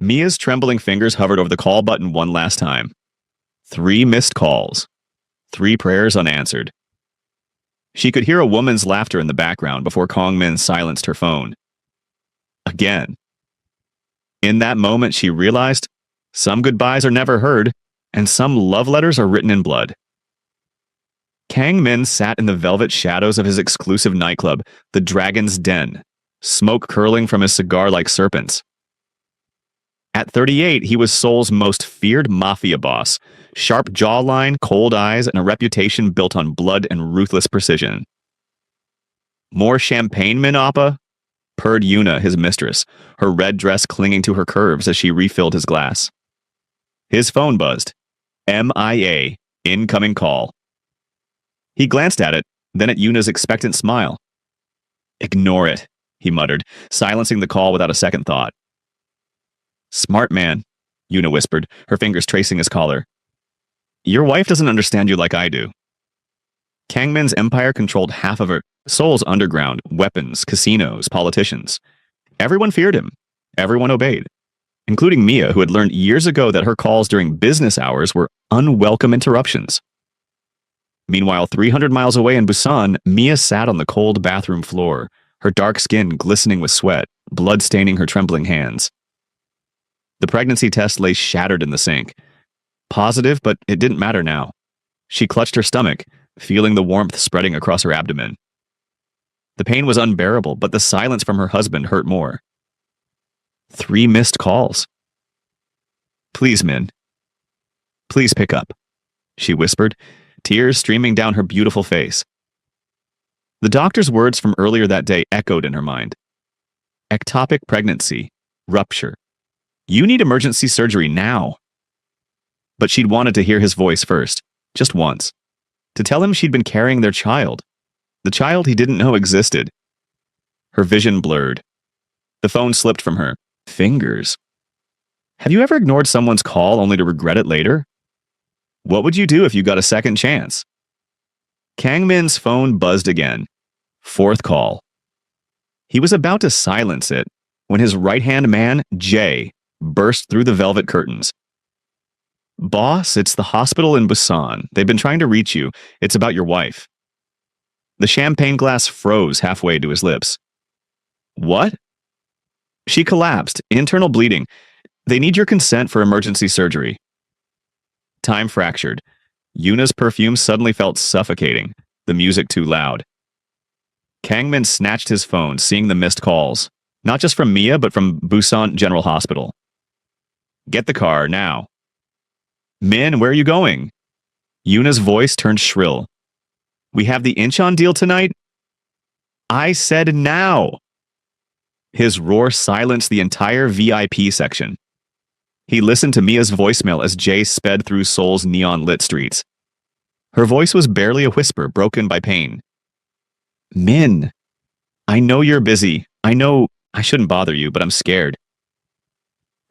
Mia's trembling fingers hovered over the call button one last time. 3 missed calls. 3 prayers unanswered. She could hear a woman's laughter in the background before Kong Min silenced her phone. Again. In that moment, she realized some goodbyes are never heard, and some love letters are written in blood. Kang Min sat in the velvet shadows of his exclusive nightclub, the Dragon's Den, smoke curling from his cigar like serpents. At 38, he was Seoul's most feared mafia boss, sharp jawline, cold eyes, and a reputation built on blood and ruthless precision. More champagne, Min Appa? Purred Yuna, his mistress, her red dress clinging to her curves as she refilled his glass. His phone buzzed. MIA, incoming call. He glanced at it, then at Yuna's expectant smile. Ignore it, he muttered, silencing the call without a second thought. Smart man, Yuna whispered, her fingers tracing his collar. Your wife doesn't understand you like I do. Kang Min's empire controlled half of Seoul's underground, weapons, casinos, politicians. Everyone feared him. Everyone obeyed. Including Mia, who had learned years ago that her calls during business hours were unwelcome interruptions. Meanwhile, 300 miles away in Busan, Mia sat on the cold bathroom floor, her dark skin glistening with sweat, blood staining her trembling hands. The pregnancy test lay shattered in the sink. Positive, but it didn't matter now. She clutched her stomach, feeling the warmth spreading across her abdomen. The pain was unbearable, but the silence from her husband hurt more. 3 missed calls. Please, Min. Please pick up, she whispered, tears streaming down her beautiful face. The doctor's words from earlier that day echoed in her mind. Ectopic pregnancy. Rupture. You need emergency surgery now. But she'd wanted to hear his voice first, just once, to tell him she'd been carrying their child, the child he didn't know existed. Her vision blurred. The phone slipped from her. Fingers. Have you ever ignored someone's call only to regret it later? What would you do if you got a second chance? Kang Min's phone buzzed again. 4th call. He was about to silence it when his right-hand man, Jay, burst through the velvet curtains. Boss, it's the hospital in Busan. They've been trying to reach you. It's about your wife. The champagne glass froze halfway to his lips. What? She collapsed, internal bleeding. They need your consent for emergency surgery. Time fractured. Yuna's perfume suddenly felt suffocating, the music too loud. Kang Min snatched his phone, seeing the missed calls, not just from Mia, but from Busan General Hospital. Get the car, now. Min, where are you going? Yuna's voice turned shrill. We have the Incheon deal tonight? I said now. His roar silenced the entire VIP section. He listened to Mia's voicemail as Jay sped through Seoul's neon-lit streets. Her voice was barely a whisper, broken by pain. Min, I know you're busy. I know I shouldn't bother you, but I'm scared.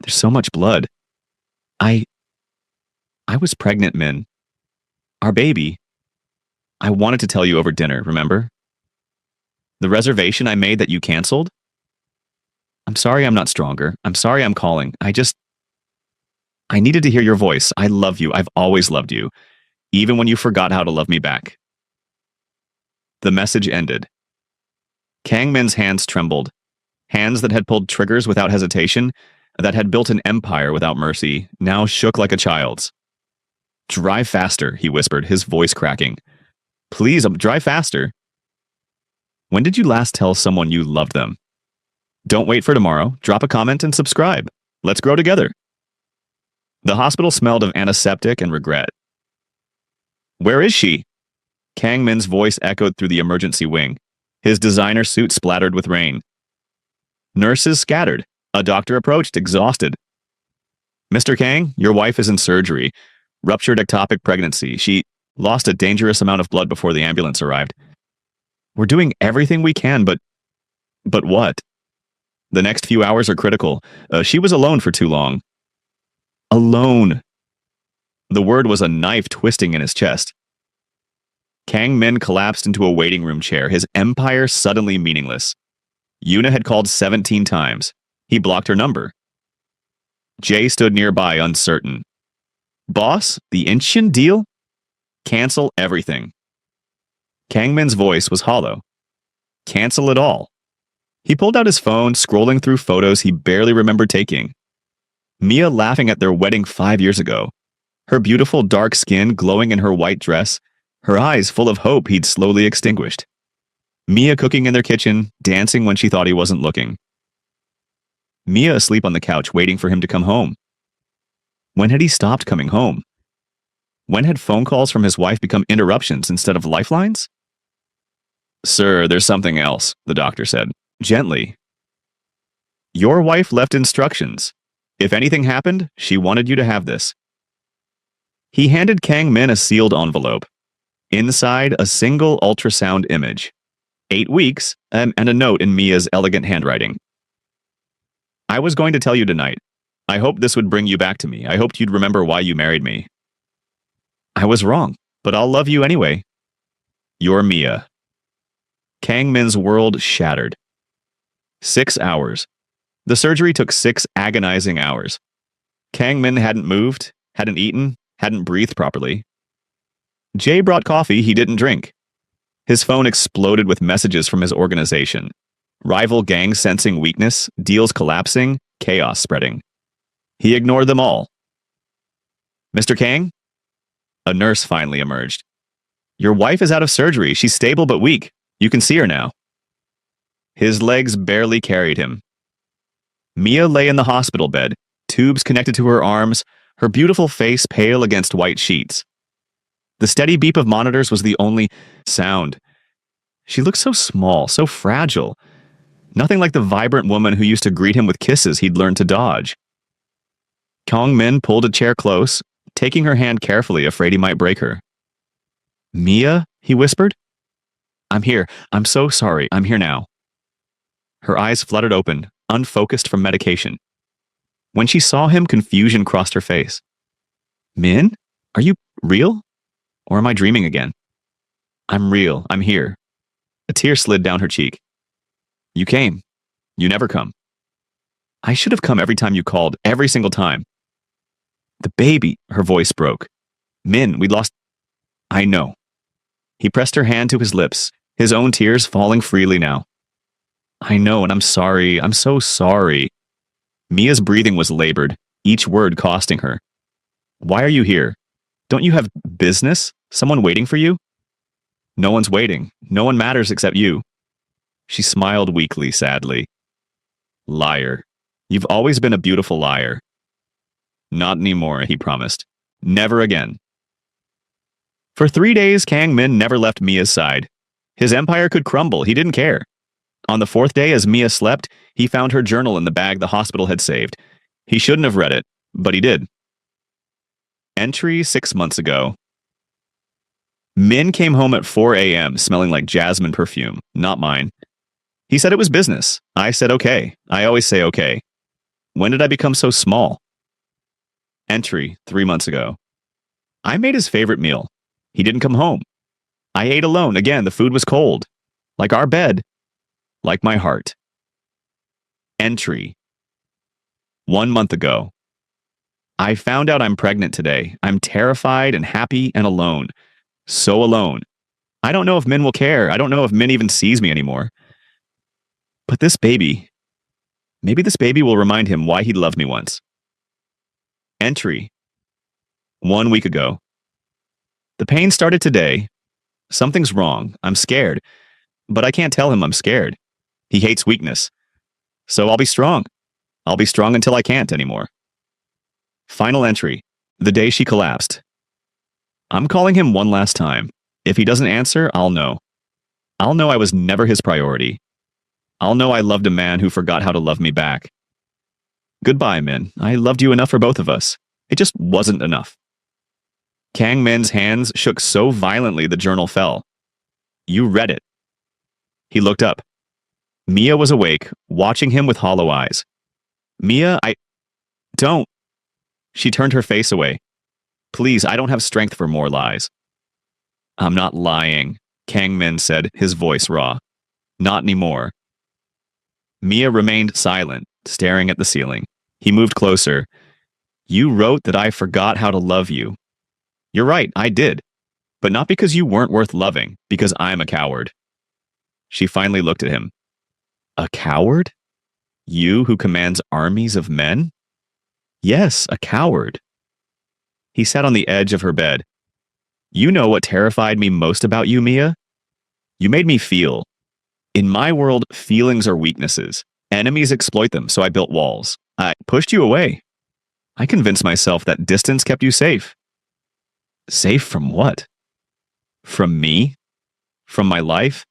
There's so much blood. I was pregnant, Min. Our baby. I wanted to tell you over dinner, remember? The reservation I made that you canceled? I'm sorry I'm not stronger. I'm sorry I'm calling. I needed to hear your voice. I love you. I've always loved you, even when you forgot how to love me back. The message ended. Kang Min's hands trembled. Hands that had pulled triggers without hesitation, that had built an empire without mercy, now shook like a child's. Drive faster, he whispered, his voice cracking. Please, drive faster. When did you last tell someone you loved them? Don't wait for tomorrow. Drop a comment and subscribe. Let's grow together. The hospital smelled of antiseptic and regret. Where is she? Kang Min's voice echoed through the emergency wing. His designer suit splattered with rain. Nurses scattered. A doctor approached, exhausted. Mr. Kang, your wife is in surgery. Ruptured ectopic pregnancy. She lost a dangerous amount of blood before the ambulance arrived. We're doing everything we can, but what? The next few hours are critical. She was alone for too long. Alone. The word was a knife twisting in his chest. Kang Min collapsed into a waiting room chair, his empire suddenly meaningless. Yuna had called 17 times. He blocked her number. Jay stood nearby, uncertain. Boss, the Incheon deal? Cancel everything. Kangmin's voice was hollow. Cancel it all. He pulled out his phone, scrolling through photos he barely remembered taking. Mia laughing at their wedding 5 years ago. Her beautiful dark skin glowing in her white dress, her eyes full of hope he'd slowly extinguished. Mia cooking in their kitchen, dancing when she thought he wasn't looking. Mia asleep on the couch, waiting for him to come home. When had he stopped coming home? When had phone calls from his wife become interruptions instead of lifelines? Sir, there's something else, the doctor said, gently. Your wife left instructions. If anything happened, she wanted you to have this. He handed Kang Min a sealed envelope. Inside, a single ultrasound image. 8 weeks, and a note in Mia's elegant handwriting. I was going to tell you tonight. I hoped this would bring you back to me. I hoped you'd remember why you married me. I was wrong, but I'll love you anyway. You're Mia. Kang Min's world shattered. 6 hours. The surgery took 6 agonizing hours. Kang Min hadn't moved, hadn't eaten, hadn't breathed properly. Jay brought coffee he didn't drink. His phone exploded with messages from his organization. Rival gangs sensing weakness, deals collapsing, chaos spreading. He ignored them all. Mr. Kang? A nurse finally emerged. Your wife is out of surgery. She's stable but weak. You can see her now. His legs barely carried him. Mia lay in the hospital bed, tubes connected to her arms, her beautiful face pale against white sheets. The steady beep of monitors was the only sound. She looked so small, so fragile. Nothing like the vibrant woman who used to greet him with kisses he'd learned to dodge. Kang Min pulled a chair close, taking her hand carefully, afraid he might break her. Mia, he whispered. I'm here. I'm so sorry. I'm here now. Her eyes fluttered open, unfocused from medication. When she saw him, confusion crossed her face. Min? Are you real? Or am I dreaming again? I'm real. I'm here. A tear slid down her cheek. You came. You never come. I should have come every time you called, every single time. The baby, her voice broke. Min, we lost... I know. He pressed her hand to his lips, his own tears falling freely now. I know, and I'm sorry. I'm so sorry. Mia's breathing was labored, each word costing her. Why are you here? Don't you have business? Someone waiting for you? No one's waiting. No one matters except you. She smiled weakly, sadly. Liar. You've always been a beautiful liar. Not anymore, he promised. Never again. For 3 days, Kang Min never left Mia's side. His empire could crumble, he didn't care. On the 4th day, as Mia slept, he found her journal in the bag the hospital had saved. He shouldn't have read it, but he did. Entry 6 months ago. Min came home at 4 a.m. smelling like jasmine perfume, not mine. He said it was business. I said okay. I always say okay. When did I become so small? Entry 3 months ago. I made his favorite meal. He didn't come home. I ate alone. Again, the food was cold. Like our bed. Like my heart. Entry 1 month ago. I found out I'm pregnant today. I'm terrified and happy and alone. So alone. I don't know if Min will care. I don't know if Min even sees me anymore. But this baby, maybe this baby will remind him why he loved me once. Entry 1 week ago. The pain started today. Something's wrong. I'm scared. But I can't tell him I'm scared. He hates weakness. So I'll be strong. I'll be strong until I can't anymore. Final entry. The day she collapsed. I'm calling him one last time. If he doesn't answer, I'll know. I'll know I was never his priority. I'll know I loved a man who forgot how to love me back. Goodbye, Min. I loved you enough for both of us. It just wasn't enough. Kang Min's hands shook so violently the journal fell. You read it. He looked up. Mia was awake, watching him with hollow eyes. Mia, don't. She turned her face away. Please, I don't have strength for more lies. I'm not lying, Kang Min said, his voice raw. Not anymore. Mia remained silent, staring at the ceiling. He moved closer. You wrote that I forgot how to love you. You're right, I did. But not because you weren't worth loving, because I'm a coward. She finally looked at him. A coward? You who commands armies of men? Yes, a coward. He sat on the edge of her bed. You know what terrified me most about you, Mia? You made me feel. In my world, feelings are weaknesses. Enemies exploit them, so I built walls. I pushed you away. I convinced myself that distance kept you safe. Safe from what? From me? From my life?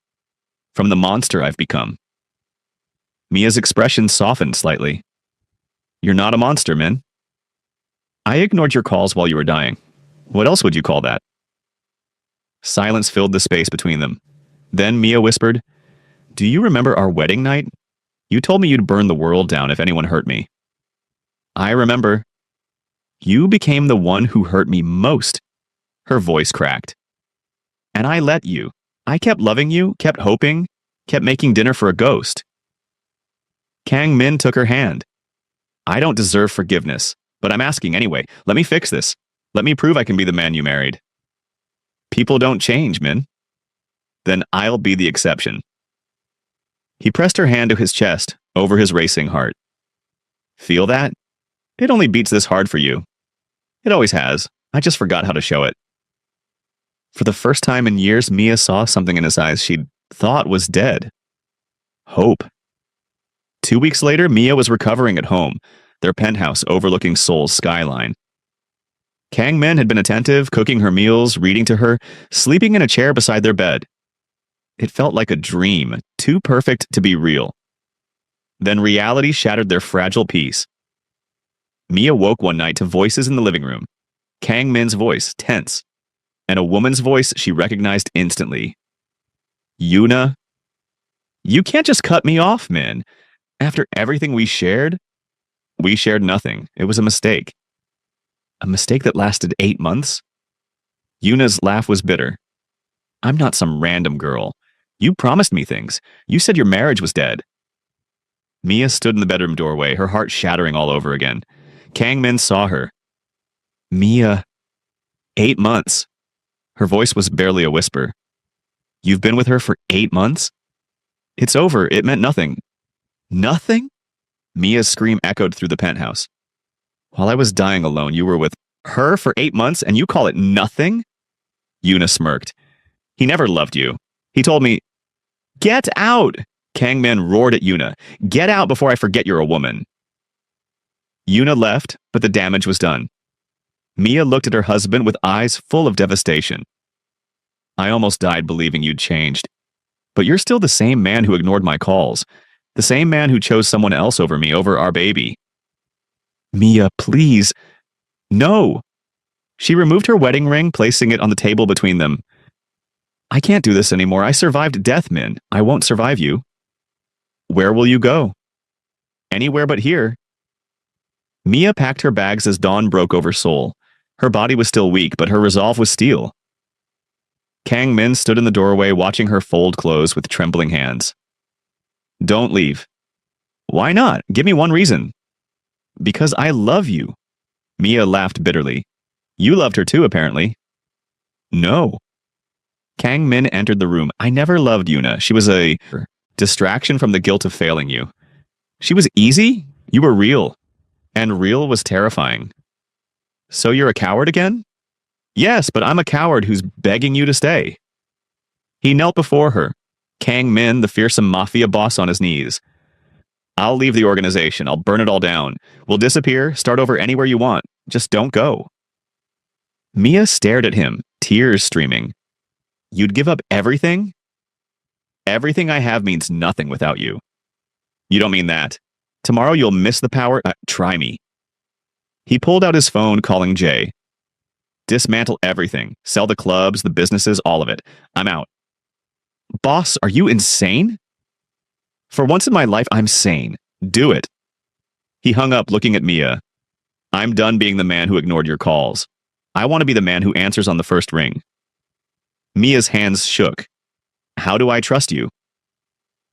From the monster I've become? Mia's expression softened slightly. You're not a monster, Min. I ignored your calls while you were dying. What else would you call that? Silence filled the space between them. Then Mia whispered, Do you remember our wedding night? You told me you'd burn the world down if anyone hurt me. I remember. You became the one who hurt me most. Her voice cracked. And I let you. I kept loving you, kept hoping, kept making dinner for a ghost. Kang Min took her hand. I don't deserve forgiveness, but I'm asking anyway. Let me fix this. Let me prove I can be the man you married. People don't change, Min. Then I'll be the exception. He pressed her hand to his chest, over his racing heart. Feel that? It only beats this hard for you. It always has. I just forgot how to show it. For the first time in years, Mia saw something in his eyes she'd thought was dead. Hope. 2 weeks later, Mia was recovering at home, their penthouse overlooking Seoul's skyline. Kang Min had been attentive, cooking her meals, reading to her, sleeping in a chair beside their bed. It felt like a dream, too perfect to be real. Then reality shattered their fragile peace. Mia woke one night to voices in the living room. Kang Min's voice, tense, and a woman's voice she recognized instantly. Yuna? You can't just cut me off, Min. After everything we shared nothing. It was a mistake. A mistake that lasted 8 months? Yuna's laugh was bitter. I'm not some random girl. You promised me things. You said your marriage was dead. Mia stood in the bedroom doorway, her heart shattering all over again. Kang Min saw her. Mia. 8 months. Her voice was barely a whisper. You've been with her for 8 months? It's over. It meant nothing. Nothing? Mia's scream echoed through the penthouse. While I was dying alone, you were with her for 8 months and you call it nothing? Yuna smirked. He never loved you. He told me, Get out! Kang Min roared at Yuna. Get out before I forget you're a woman. Yuna left, but the damage was done. Mia looked at her husband with eyes full of devastation. I almost died believing you'd changed. But you're still the same man who ignored my calls. The same man who chose someone else over me, over our baby. Mia, please. No. She removed her wedding ring, placing it on the table between them. I can't do this anymore. I survived death, Min. I won't survive you. Where will you go? Anywhere but here. Mia packed her bags as dawn broke over Seoul. Her body was still weak, but her resolve was steel. Kang Min stood in the doorway, watching her fold clothes with trembling hands. Don't leave. Why not? Give me one reason. Because I love you. Mia laughed bitterly. You loved her too, apparently. No. Kang Min entered the room. I never loved Yuna. She was a distraction from the guilt of failing you. She was easy. You were real. And real was terrifying. So you're a coward again? Yes, but I'm a coward who's begging you to stay. He knelt before her. Kang Min, the fearsome Mafia boss, on his knees. I'll leave the organization. I'll burn it all down. We'll disappear, start over anywhere you want. Just don't go. Mia stared at him, tears streaming. You'd give up everything? Everything I have means nothing without you. You don't mean that. Tomorrow you'll miss the power. Try me. He pulled out his phone, calling Jay. Dismantle everything. Sell the clubs, the businesses, all of it. I'm out. Boss, are you insane? For once in my life, I'm sane. Do it. He hung up, looking at Mia. I'm done being the man who ignored your calls. I want to be the man who answers on the first ring. Mia's hands shook. How do I trust you?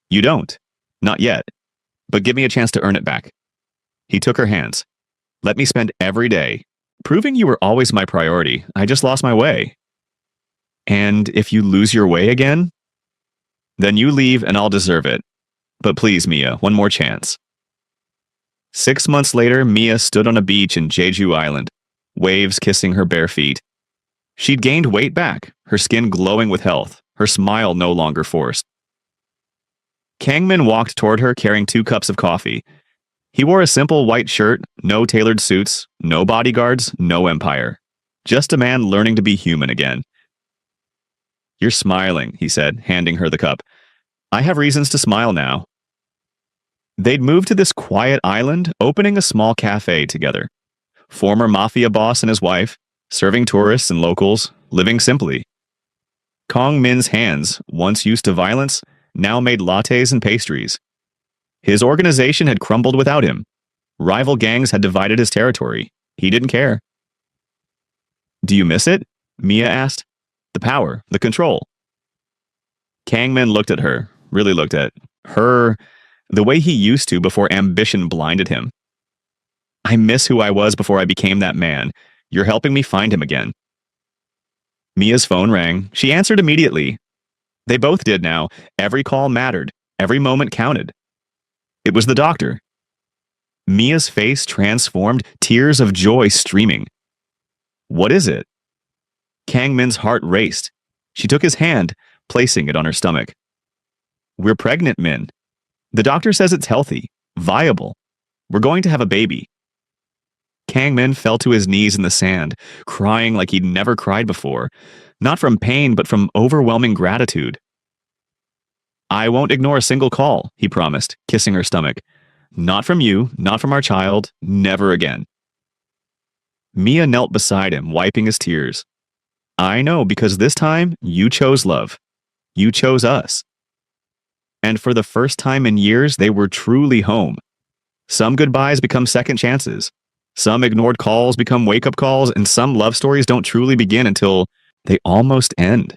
You don't. Not yet. But give me a chance to earn it back. He took her hands. Let me spend every day proving you were always my priority. I just lost my way. And if you lose your way again, then you leave and I'll deserve it. But please, Mia, one more chance. 6 months later, Mia stood on a beach in Jeju Island, waves kissing her bare feet. She'd gained weight back, her skin glowing with health, her smile no longer forced. Kangmin walked toward her carrying 2 cups of coffee. He wore a simple white shirt, no tailored suits, no bodyguards, no empire. Just a man learning to be human again. You're smiling, he said, handing her the cup. I have reasons to smile now. They'd moved to this quiet island, opening a small cafe together. Former Mafia boss and his wife, serving tourists and locals, living simply. Kong Min's hands, once used to violence, now made lattes and pastries. His organization had crumbled without him. Rival gangs had divided his territory. He didn't care. Do you miss it? Mia asked. The power, the control. Kangmin looked at her, really looked at her, the way he used to before ambition blinded him. I miss who I was before I became that man. You're helping me find him again. Mia's phone rang. She answered immediately. They both did now. Every call mattered. Every moment counted. It was the doctor. Mia's face transformed, tears of joy streaming. What is it? Kangmin's heart raced. She took his hand, placing it on her stomach. We're pregnant, Min. The doctor says it's healthy, viable. We're going to have a baby. Kangmin fell to his knees in the sand, crying like he'd never cried before, not from pain but from overwhelming gratitude. I won't ignore a single call, he promised, kissing her stomach. Not from you, not from our child, never again. Mia knelt beside him, wiping his tears. I know, because this time you chose love. You chose us. And for the first time in years, they were truly home. Some goodbyes become second chances. Some ignored calls become wake-up calls, and some love stories don't truly begin until they almost end.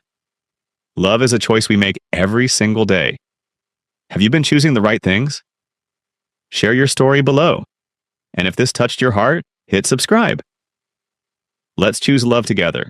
Love is a choice we make every single day. Have you been choosing the right things? Share your story below. And if this touched your heart, hit subscribe. Let's choose love together.